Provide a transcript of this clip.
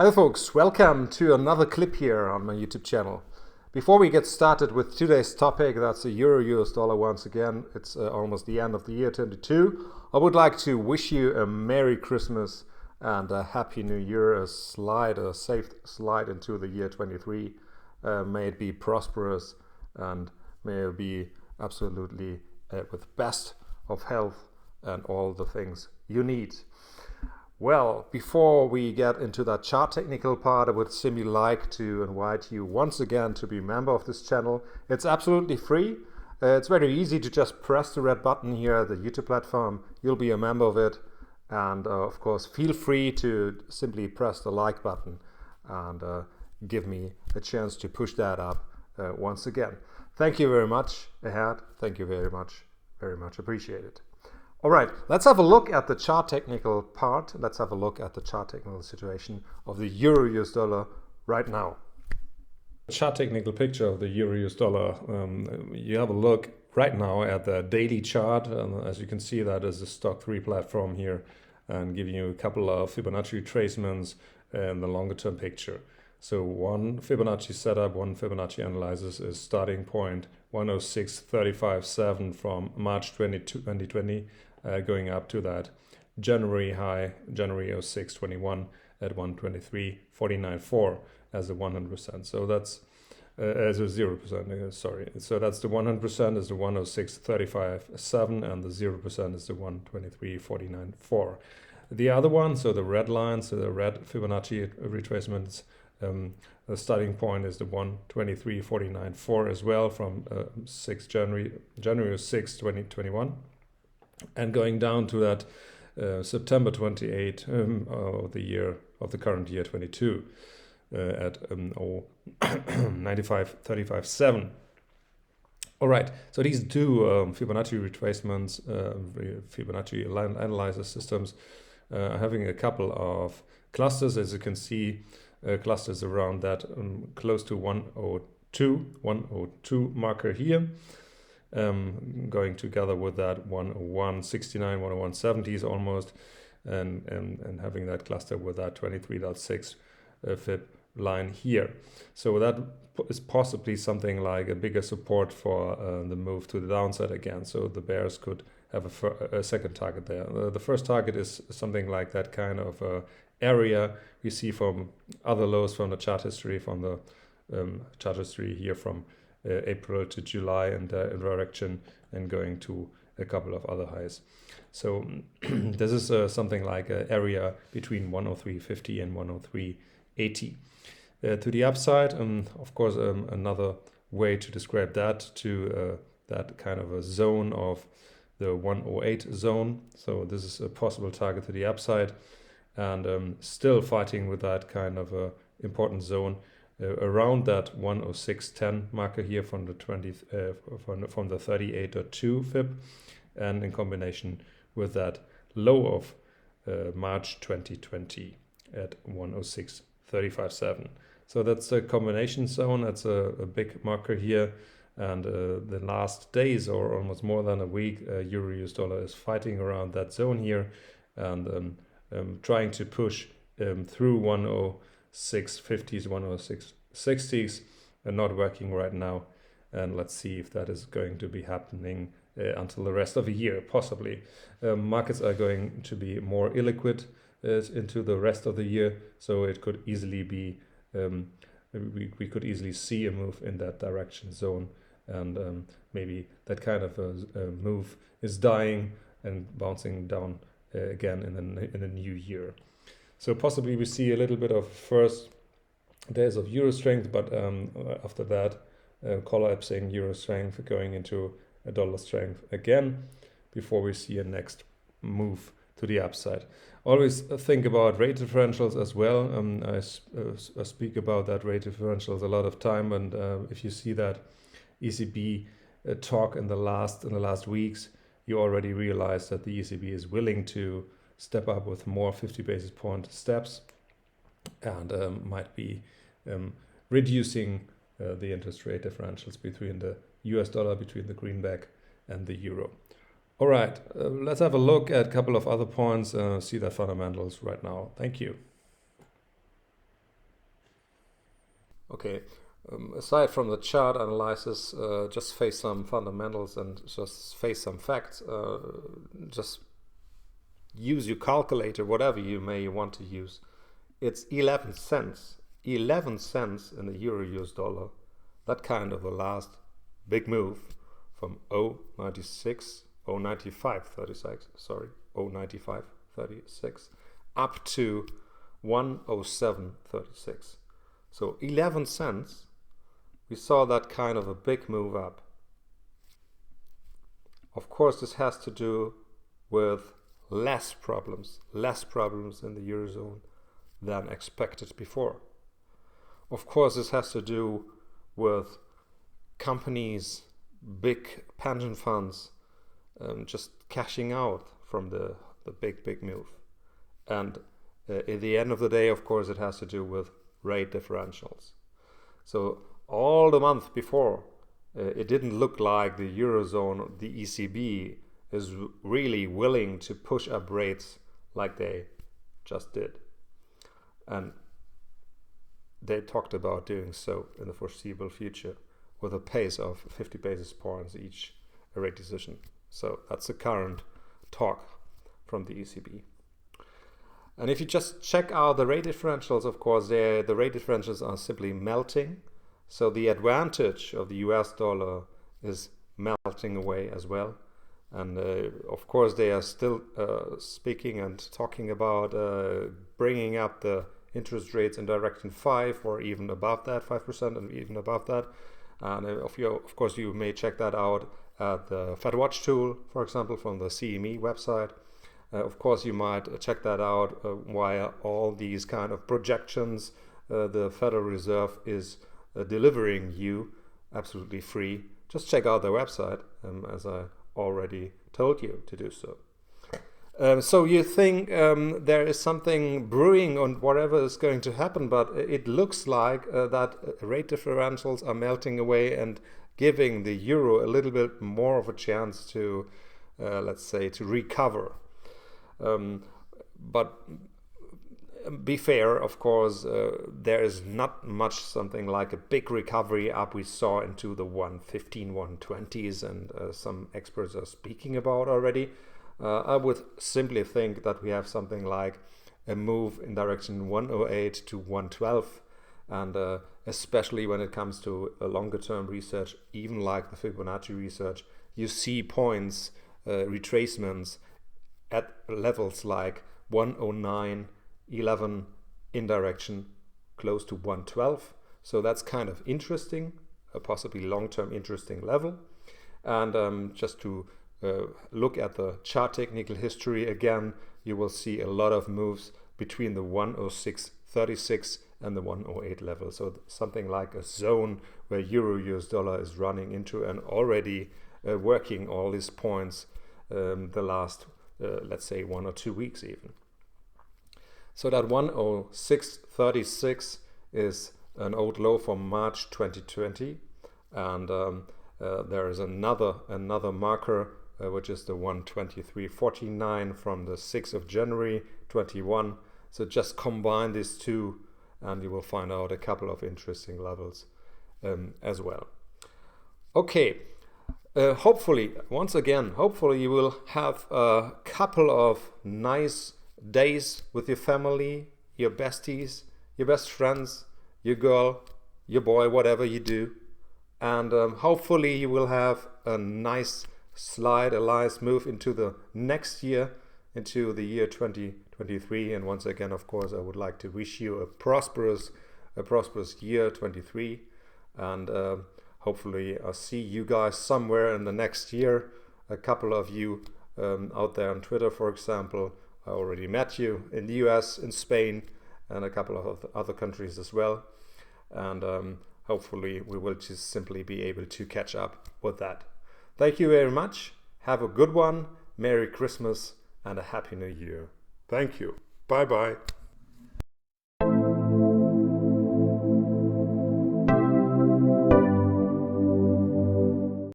Hi folks, welcome to another clip here on my YouTube channel. Before we get started with today's topic, that's the Euro US dollar once again. It's almost the end of the year 22. I would like to wish you a Merry Christmas and a Happy New Year, a safe slide into the year 23. May it be prosperous and may it be absolutely with best of health and all the things you need. Well, before we get into that chart technical part, I would simply like to invite you once again to be a member of this channel. It's absolutely free. It's very easy to just press the red button here at the YouTube platform. You'll be a member of it. And of course, feel free to simply press the like button and give me a chance to push that up once again. Thank you very much ahead. Thank you very much appreciated. All right, let's have a look at the chart technical part. Let's have a look at the chart technical situation of the Euro US dollar right now. Chart technical picture of the Euro US dollar. You have a look right now at the daily chart. As you can see, that is the stock 3 platform here and giving you a couple of Fibonacci retracements and the longer term picture. So one Fibonacci setup, one Fibonacci analysis is starting point 106.35.7 from March 2020. Going up to that January high, January 06.21 at 123.49.4 as a 100%. So that's as a 0%, sorry. So that's the 100% is the 106.35.7 and the 0% is the 123.49.4. The other one, so the red line, so the red Fibonacci retracements, the starting point is the 123.49.4 as well from January 6, 2021. And going down to that September 28 of the current year 22 at 95.35.7. All right, so these two Fibonacci retracements, Fibonacci analyzer systems, are having a couple of clusters, as you can see, clusters around that close to 102 marker here. Going together with that 101.69, 101.70s almost, and having that cluster with that 23.6 Fib line here. So that is possibly something like a bigger support for the move to the downside again. So the bears could have a second target there. The first target is something like that kind of area we see from other lows from the chart history, from the chart history here from April to July and direction and going to a couple of other highs. So this is something like an area between 103.50 and 103.80. To the upside, of course, another way to describe that to that kind of a zone of the 108 zone. So this is a possible target to the upside, and still fighting with that kind of important zone around that 106.10 marker here from the 38.2 Fib, and in combination with that low of March 2020 at 106.35.7. So that's a combination zone. That's a big marker here, and the last days or almost more than a week, Euro US dollar is fighting around that zone here and trying to push through 106.50s, 106.60s, and not working right now. And let's see if that is going to be happening until the rest of the year, possibly. Markets are going to be more illiquid into the rest of the year, so it could easily be, we could easily see a move in that direction zone, and maybe that kind of a move is dying and bouncing down again in the new year. So possibly we see a little bit of first days of euro strength, but after that collapsing euro strength, going into a dollar strength again before we see a next move to the upside. Always think about rate differentials as well. I speak about that rate differentials a lot of time, and if you see that ECB talk in the last weeks, you already realize that the ECB is willing to step up with more 50 basis point steps and might be reducing the interest rate differentials between the US dollar, between the greenback and the euro. All right, let's have a look at a couple of other points, see the fundamentals right now. Thank you. Okay, aside from the chart analysis, just face some fundamentals and just face some facts. Just use your calculator, whatever you may want to use. It's 11 cents. 11 cents in the euro US dollar. That kind of the last big move from 0.96, 0.9536, sorry, 0.9536 up to 107.36. So 11 cents, we saw that kind of a big move up. Of course, this has to do with less problems in the Eurozone than expected before. Of course, this has to do with companies, big pension funds, just cashing out from the big move. And at the end of the day, of course, it has to do with rate differentials. So all the month before, it didn't look like the Eurozone, the ECB, is really willing to push up rates like they just did. And they talked about doing so in the foreseeable future with a pace of 50 basis points each rate decision. So that's the current talk from the ECB. And if you just check out the rate differentials, of course, the rate differentials are simply melting. So the advantage of the US dollar is melting away as well. And of course, they are still speaking and talking about bringing up the interest rates in direction 5 or even above that, 5% and even above that. And of course, you may check that out at the FedWatch tool, for example, from the CME website. Of course, you might check that out via all these kind of projections the Federal Reserve is delivering you absolutely free. Just check out their website, as I already told you to do so. So you think there is something brewing on whatever is going to happen, but it looks like that rate differentials are melting away and giving the euro a little bit more of a chance to, let's say, to recover. But be fair, of course, there is not much something like a big recovery up we saw into the 115, 120s, and some experts are speaking about already. I would simply think that we have something like a move in direction 108 to 112, and especially when it comes to a longer term research, even like the Fibonacci research, you see points, retracements at levels like 109, 11 in direction close to 112. So that's kind of interesting, a possibly long-term interesting level. And just to look at the chart technical history again, you will see a lot of moves between the 106.36 and the 108 level. So something like a zone where euro US dollar is running into and already working all these points the last let's say 1 or 2 weeks even. So that 106.36 is an old low from March 2020, and there is another marker which is the 123.49 from the 6th of January 21. So just combine these two and you will find out a couple of interesting levels as well. Okay. Hopefully you will have a couple of nice days with your family, your besties, your best friends, your girl, your boy, whatever you do. And hopefully you will have a nice slide, a nice move into the next year, into the year 2023. And once again, of course, I would like to wish you a prosperous year 23. And hopefully I'll see you guys somewhere in the next year. A couple of you out there on Twitter, for example. I already met you in the US, in Spain, and a couple of other countries as well. And hopefully we will just simply be able to catch up with that. Thank you very much. Have a good one. Merry Christmas and a Happy New Year. Thank you. Bye-bye.